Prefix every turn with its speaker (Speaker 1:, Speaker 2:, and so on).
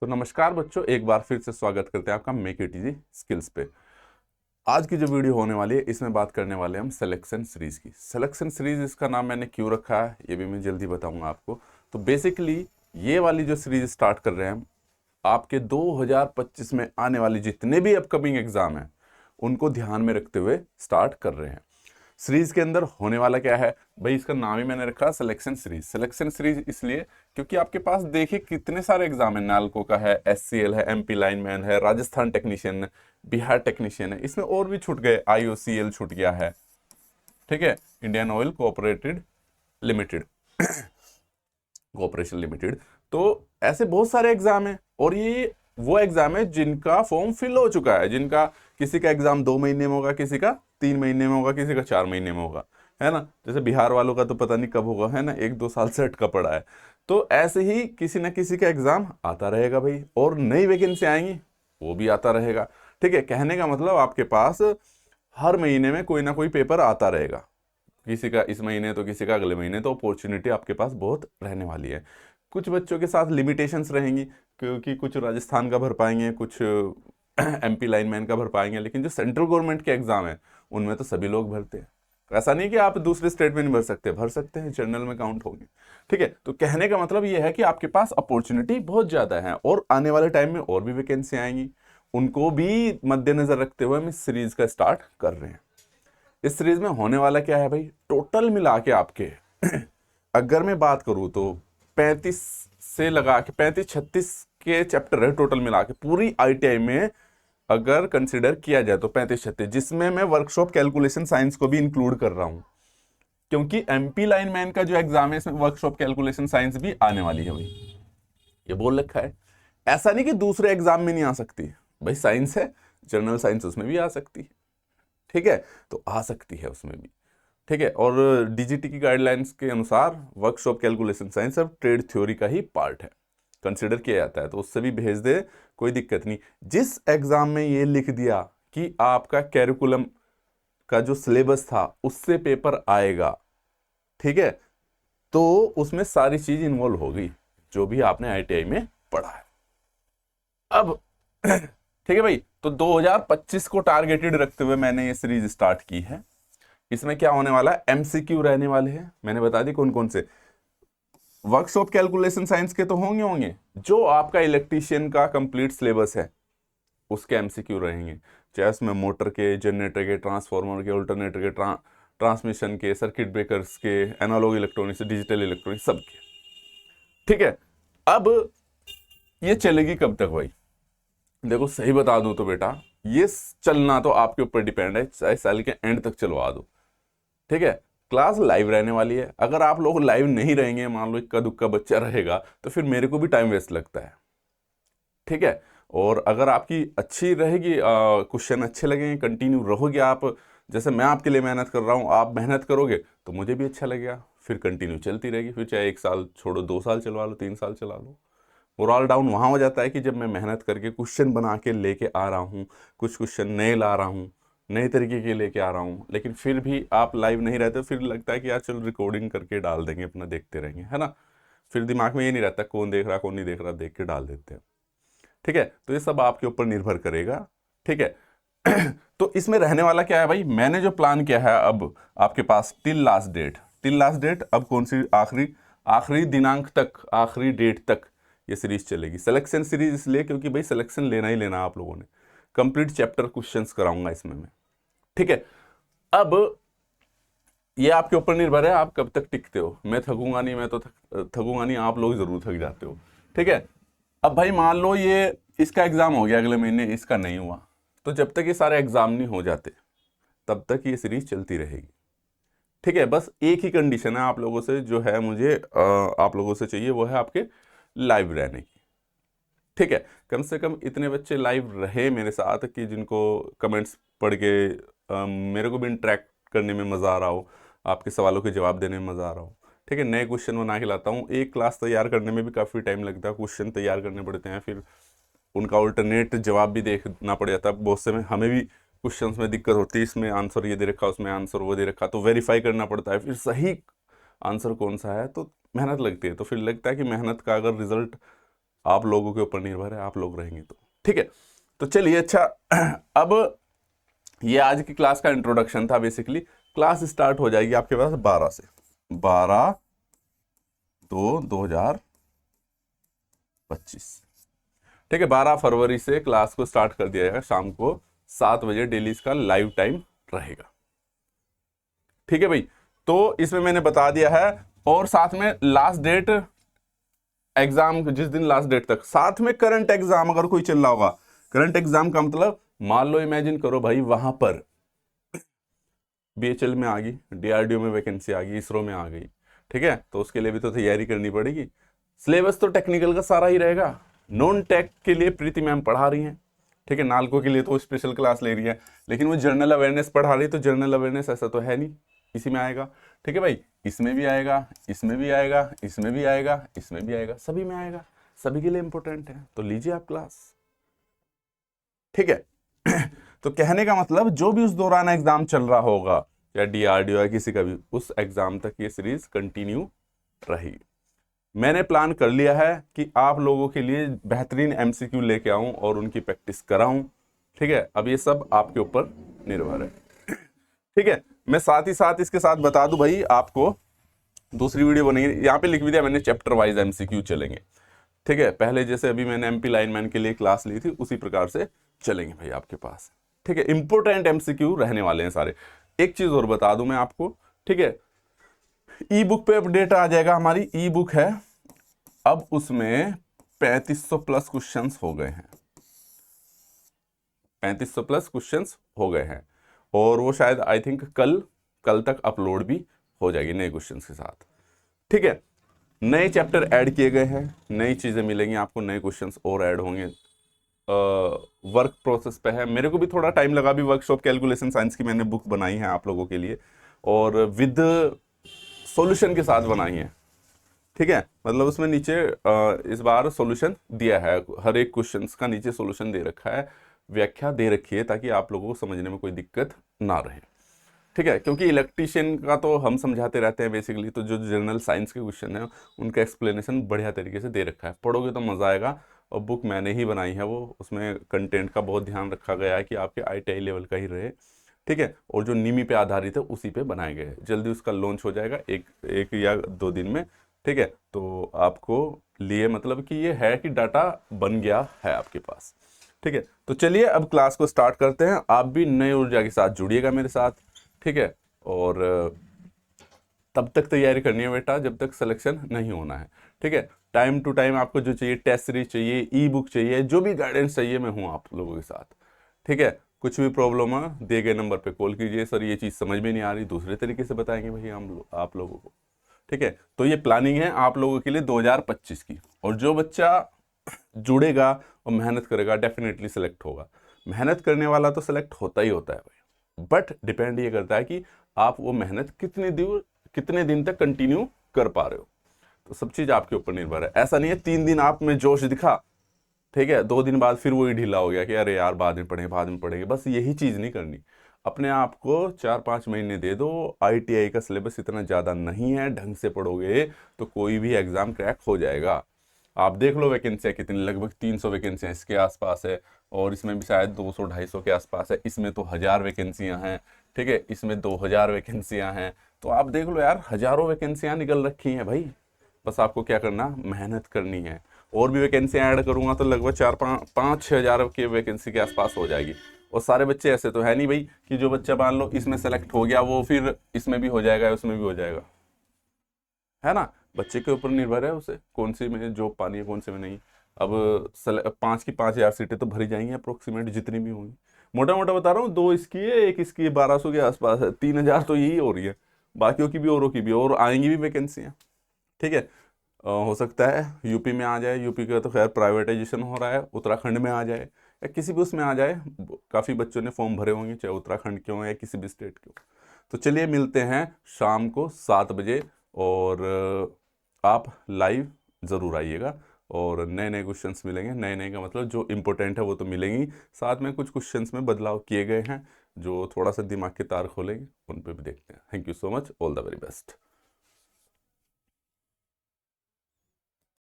Speaker 1: तो नमस्कार बच्चों, एक बार फिर से स्वागत करते हैं आपका मेक इट इजी स्किल्स पे। आज की जो वीडियो होने वाली है इसमें बात करने वाले हैं हम सिलेक्शन सीरीज की। सिलेक्शन सीरीज इसका नाम मैंने क्यों रखा है ये भी मैं जल्दी बताऊंगा आपको। तो बेसिकली ये वाली जो सीरीज स्टार्ट कर रहे हैं हम, आपके 2025 में आने वाली जितने भी अपकमिंग एग्जाम हैं उनको ध्यान में रखते हुए स्टार्ट कर रहे हैं। सीरीज के अंदर होने वाला क्या है भाई, इसका नाम ही मैंने रखा सिलेक्शन सीरीज। सिलेक्शन सीरीज इसलिए क्योंकि आपके पास देखिए कितने सारे एग्जाम है। नालको का है, एससीएल है, एमपी लाइनमैन है, राजस्थान टेक्नीशियन है, बिहार टेक्नीशियन है, इसमें और भी छूट गए, आईओसीएल छूट गया है, ठीक है, Indian oil cooperated limited cooperation limited. तो ऐसे बहुत सारे एग्जाम है और ये वो एग्जाम है जिनका फॉर्म फिल हो चुका है, जिनका किसी का एग्जाम 2 महीने में होगा, किसी का 3 महीने में होगा, किसी का 4 महीने में होगा, है ना। जैसे बिहार वालों का तो पता नहीं कब होगा, है ना, 1-2 साल से अटका पड़ा है। तो ऐसे ही किसी ना किसी का एग्जाम आता रहेगा भाई, और नई वैकेंसी आएंगी वो भी आता रहेगा, ठीक है। कहने का मतलब आपके पास हर महीने में कोई ना कोई पेपर आता रहेगा, किसी का इस महीने तो किसी का अगले महीने, तो अपॉर्चुनिटी आपके पास बहुत रहने वाली है। कुछ बच्चों के साथ लिमिटेशंस रहेंगी क्योंकि कुछ राजस्थान का भर पाएंगे, कुछ एमपी लाइनमैन का भर पाएंगे, लेकिन जो सेंट्रल गवर्नमेंट के एग्जाम है उनमें तो सभी लोग भरते हैं। ऐसा नहीं कि आप दूसरे स्टेट में नहीं भर सकते हैं, जनरल में काउंट होंगे, ठीक है। तो कहने का मतलब ये है कि आपके पास अपॉर्चुनिटी बहुत ज्यादा है और आने वाले टाइम में और भी वैकेंसी आएंगी, उनको भी मद्देनजर रखते हुए हम इस सीरीज का स्टार्ट कर रहे हैं। इस सीरीज में होने वाला क्या है भाई, टोटल मिला के आपके अगर मैं बात करूं तो 35 से लगा के 35-36 के चैप्टर है टोटल मिला के पूरी आईटीआई में। अगर कंसिडर किया जाए तो 35-36, जिसमें मैं वर्कशॉप कैलकुलेशन साइंस को भी इंक्लूड कर रहा हूं, क्योंकि एमपी लाइनमैन का जो एग्जाम है इसमें वर्कशॉप कैलकुलेशन साइंस भी आने वाली है भाई, ये बोल रखा है। ऐसा नहीं कि दूसरे एग्जाम में नहीं आ सकती भाई, साइंस है, जनरल साइंस उसमें भी आ सकती है, ठीक है, तो आ सकती है उसमें भी, ठीक है। और डीजीटी की गाइडलाइंस के अनुसार वर्कशॉप कैलकुलेशन साइंस अब ट्रेड थ्योरी का ही पार्ट है, कंसिडर किया जाता है, तो उससे भी भेज दे, कोई दिक्कत नहीं। जिस एग्जाम में ये लिख दिया कि आपका कैरिकुलम का जो सिलेबस था उससे पेपर आएगा, ठीक है, तो उसमें सारी चीज इन्वॉल्व होगी जो भी आपने आईटीआई में पढ़ा है। अब ठीक है भाई, तो 2025 को टारगेटेड रखते हुए मैंने ये सीरीज स्टार्ट की है। इसमें क्या होने वाला है, एमसीक्यू रहने वाले हैं, मैंने बता दी कौन कौन से। वर्कशॉप कैलकुलेशन साइंस के तो होंगे, जो आपका इलेक्ट्रीशियन का कंप्लीट सिलेबस है उसके एमसीक्यू रहेंगे, चाहे उसमें मोटर के, जनरेटर के, ट्रांसफार्मर के, अल्टरनेटर के, ट्रांसमिशन के, सर्किट ब्रेकर्स के, एनालॉग इलेक्ट्रॉनिक्स, डिजिटल इलेक्ट्रॉनिक्स, सबके, ठीक है। अब ये चलेगी कब तक भाई, देखो सही बता दूं तो बेटा, ये चलना तो आपके ऊपर डिपेंड है, चाहे साल के एंड तक चलवा दो, ठीक है। क्लास लाइव रहने वाली है, अगर आप लोग लाइव नहीं रहेंगे, मान लो इक्का दुक्का बच्चा रहेगा, तो फिर मेरे को भी टाइम वेस्ट लगता है, ठीक है। और अगर आपकी अच्छी रहेगी, क्वेश्चन अच्छे लगेंगे, कंटिन्यू रहोगे आप, जैसे मैं आपके लिए मेहनत कर रहा हूँ, आप मेहनत करोगे तो मुझे भी अच्छा लगेगा, फिर कंटिन्यू चलती रहेगी, फिर चाहे 1 साल छोड़ो, 2 साल चलवा लो, 3 साल चला लो। और ऑल डाउन वहाँ हो जाता है कि जब मैं मेहनत करके क्वेश्चन बना के लेके आ रहा हूँ, कुछ क्वेश्चन नए ला रहा हूँ, नए तरीके के लेके आ रहा हूँ, लेकिन फिर भी आप लाइव नहीं रहते, फिर लगता है कि यार चलो रिकॉर्डिंग करके डाल देंगे, अपना देखते रहेंगे, है ना। फिर दिमाग में ये नहीं रहता कौन देख रहा कौन नहीं देख रहा, देख के डाल देते हैं, ठीक है। तो ये सब आपके ऊपर निर्भर करेगा, ठीक है। तो इसमें रहने वाला क्या है भाई, मैंने जो प्लान किया है, अब आपके पास टिल लास्ट डेट, अब कौन सी आखिरी आखिरी दिनांक तक, आखिरी डेट तक ये सीरीज चलेगी। सिलेक्शन सीरीज इसलिए क्योंकि भाई सिलेक्शन लेना ही लेना आप लोगों ने, कंप्लीट चैप्टर क्वेश्चंस कराऊंगा इसमें मैं, ठीक है। अब ये आपके ऊपर निर्भर है, आप कब तक टिकते हो। मैं थकूंगा नहीं, मैं तो थकूंगा नहीं, आप लोग जरूर थक जाते हो, ठीक है। अब भाई मान लो ये इसका एग्जाम हो गया अगले महीने, इसका नहीं हुआ, तो जब तक ये सारे एग्जाम नहीं हो जाते तब तक ये सीरीज चलती रहेगी, ठीक है। बस एक ही कंडीशन है आप लोगों से, जो है मुझे आप लोगों से चाहिए, वो है आपके लाइव रहने की, ठीक है। कम से कम इतने बच्चे लाइव रहे मेरे साथ कि जिनको कमेंट्स पढ़ के मेरे को भी इंटरेक्ट करने में मज़ा आ रहा हो, आपके सवालों के जवाब देने में मज़ा आ रहा हो, ठीक है। नए क्वेश्चन बना के लाता हूँ, एक क्लास तैयार करने में भी काफ़ी टाइम लगता है, क्वेश्चन तैयार करने पड़ते हैं, फिर उनका अल्टरनेट जवाब भी देखना पड़ जाता है, बहुत से में हमें भी क्वेश्चंस में दिक्कत होती है, इसमें आंसर ये दे रखा, उसमें आंसर वो दे रखा, तो वेरीफाई करना पड़ता है, फिर सही आंसर कौन सा है, तो मेहनत लगती है। तो फिर लगता है कि मेहनत का अगर रिजल्ट आप लोगों के ऊपर निर्भर है, आप लोग रहेंगे तो। ठीक है, तो चलिए अच्छा अब ये आज की क्लास का इंट्रोडक्शन था। बेसिकली क्लास स्टार्ट हो जाएगी आपके पास 12 से, 12/2/2025। ठीक है, 12 फरवरी से क्लास को स्टार्ट कर दिया जाएगा, शाम को 7 बजे डेली इसका लाइव टाइम रहेगा। ठीक है भाई, तो इसमें मैंने बता दिया है, और साथ में लास्ट डेट एग्जाम, जिस दिन लास्ट डेट तक, साथ में करंट एग्जाम अगर कोई चल रहा होगा। करंट एग्जाम का मतलब मान लो, इमेजिन करो भाई वहां पर बीएचएल में आ गई, डीआरडीओ में वैकेंसी आ गई, इसरो में आ गई। ठीक है, तो उसके लिए भी तो तैयारी करनी पड़ेगी। सिलेबस तो टेक्निकल का सारा ही रहेगा। नॉन टेक के लिए प्रीति मैम पढ़ा रही हैं। ठीक है, नालको के लिए तो स्पेशल क्लास ले रही है, लेकिन वो जनरल अवेयरनेस पढ़ा रही है, तो जनरल अवेयरनेस ऐसा तो है नहीं, इसी में आएगा। ठीक है भाई, इसमें भी आएगा, इसमें भी आएगा, इसमें भी आएगा, इसमें भी आएगा, सभी में आएगा, सभी के लिए इंपॉर्टेंट है, तो लीजिए आप क्लास। ठीक है तो कहने का मतलब जो भी उस दौरान एग्जाम चल रहा होगा, या डीआरडीओ या किसी का भी, उस एग्जाम तक ये सीरीज कंटिन्यू रहेगी। मैंने प्लान कर लिया है कि आप लोगों के लिए बेहतरीन एमसीक्यू लेके आऊं और उनकी प्रैक्टिस कराऊं। ठीक है, अब ये सब आपके ऊपर निर्भर है। ठीक है, मैं साथ ही साथ इसके साथ बता दूं भाई, आपको दूसरी वीडियो बनेगी, यहाँ पे लिख भी दिया मैंने, चैप्टर वाइज एमसीक्यू चलेंगे। ठीक है, पहले जैसे अभी मैंने एमपी लाइनमैन के लिए क्लास ली थी, उसी प्रकार से चलेंगे भाई आपके पास। ठीक है, इंपोर्टेंट एमसीक्यू रहने वाले हैं सारे। एक चीज और बता दूं मैं आपको, ठीक है, ई बुक पे अपडेट आ जाएगा, हमारी ई बुक है, अब उसमें 3500 प्लस क्वेश्चंस हो गए हैं, 3500 प्लस क्वेश्चंस हो गए हैं, और वो शायद आई थिंक कल तक अपलोड भी हो जाएगी नए क्वेश्चंस के साथ। ठीक है, नए चैप्टर ऐड किए गए हैं, नई चीजें मिलेंगी आपको, नए क्वेश्चंस और ऐड होंगे। वर्क प्रोसेस पे है, मेरे को भी थोड़ा टाइम लगा, भी वर्कशॉप कैलकुलेशन साइंस की मैंने बुक बनाई है आप लोगों के लिए, और विद सॉल्यूशन के साथ बनाई है। ठीक है, मतलब उसमें नीचे इस बार सॉल्यूशन दिया है, हर एक क्वेश्चंस का नीचे सॉल्यूशन दे रखा है, व्याख्या दे रखी है, ताकि आप लोगों को समझने में कोई दिक्कत ना रहे। ठीक है, क्योंकि इलेक्ट्रीशियन का तो हम समझाते रहते हैं बेसिकली, तो जो जनरल साइंस के क्वेश्चन है उनका एक्सप्लेनेशन बढ़िया तरीके से दे रखा है, पढ़ोगे तो मज़ा आएगा। और बुक मैंने ही बनाई है, वो उसमें कंटेंट का बहुत ध्यान रखा गया है कि आपके ITI लेवल का ही रहे। ठीक है, और जो निमी पे आधारित है उसी पे बनाए गए हैं। जल्दी उसका लॉन्च हो जाएगा, एक या 2 दिन में। ठीक है, तो आपको लिए मतलब कि ये है कि डाटा बन गया है आपके पास। ठीक है, तो चलिए अब क्लास को स्टार्ट करते हैं। आप भी नई ऊर्जा के साथ जुड़िएगा मेरे साथ। ठीक है, और तब तक तैयारी करनी है बेटा जब तक सिलेक्शन नहीं होना है। ठीक है, टाइम टू टाइम आपको जो चाहिए, टेस्ट सीरीज चाहिए, ई बुक चाहिए, जो भी गाइडेंस चाहिए, मैं हूँ आप लोगों के साथ। ठीक है, कुछ भी प्रॉब्लम है दिए गए नंबर पे कॉल कीजिए, सर ये चीज़ समझ में नहीं आ रही, दूसरे तरीके से बताएंगे भाई हम आप लोगों को। ठीक है, तो ये प्लानिंग है आप लोगों के लिए 2025 की, और जो बच्चा जुड़ेगा और मेहनत करेगा डेफिनेटली सेलेक्ट होगा। मेहनत करने वाला तो सेलेक्ट होता ही होता है भाई, बट डिपेंड ये करता है कि आप वो मेहनत कितने दिन तक कंटिन्यू कर पा रहे हो, तो सब चीज़ आपके ऊपर निर्भर है। ऐसा नहीं है 3 दिन आप में जोश दिखा, ठीक है, 2 दिन बाद फिर वही ढीला हो गया कि अरे यार बाद में पढ़ेंगे, बस यही चीज़ नहीं करनी। अपने आप को 4-5 महीने दे दो। ITI का सिलेबस इतना ज़्यादा नहीं है, ढंग से पढ़ोगे तो कोई भी एग्ज़ाम क्रैक हो जाएगा। आप देख लो वैकेंसियाँ कितनी, लगभग 300 वैकेंसियाँ इसके आसपास है, और इसमें भी शायद 200-250 के आसपास है। इसमें तो 1000 वैकेंसियाँ हैं। ठीक है, इसमें 2000 वैकेंसियाँ हैं। तो आप देख लो यार, हज़ारों वैकेंसियाँ निकल रखी हैं भाई, बस आपको क्या करना, मेहनत करनी है। और भी वैकेंसियाँ ऐड करूँगा तो लगभग 4-5-6 हज़ार के वैकेंसी के आसपास हो जाएगी। और सारे बच्चे ऐसे तो है नहीं भाई कि जो बच्चा मान लो इसमें सेलेक्ट हो गया वो फिर इसमें भी हो जाएगा, उसमें भी हो जाएगा, है ना। बच्चे के ऊपर निर्भर है उसे कौन सी में जॉब पानी है, कौन से में नहीं। अब 5 की 5000 सीटें तो भरी जाएंगी अप्रोक्सीमेट, जितनी भी होंगी। मोटा मोटा बता रहा हूँ, 2 इसकी है, एक इसकी 1200 के आसपास है, 3000 तो यही हो रही है, बाकियों की भी औरों की भी, और आएंगी भी वैकेंसियाँ। ठीक है, हो सकता है यूपी में आ जाए, यूपी का तो खैर प्राइवेटाइजेशन हो रहा है, उत्तराखंड में आ जाए या किसी भी उसमें आ जाए। काफ़ी बच्चों ने फॉर्म भरे होंगे, चाहे उत्तराखंड के हों या किसी भी स्टेट के हो। तो चलिए मिलते हैं शाम को 7 बजे, और आप लाइव ज़रूर आइएगा, और नए नए क्वेश्चंस मिलेंगे। नए नए का मतलब जो इम्पोर्टेंट है वो तो मिलेंगी, साथ में कुछ क्वेश्चंस में बदलाव किए गए हैं जो थोड़ा सा दिमाग के तार खोलेंगे, उन पे भी देखते हैं। Thank you so much, all the very best.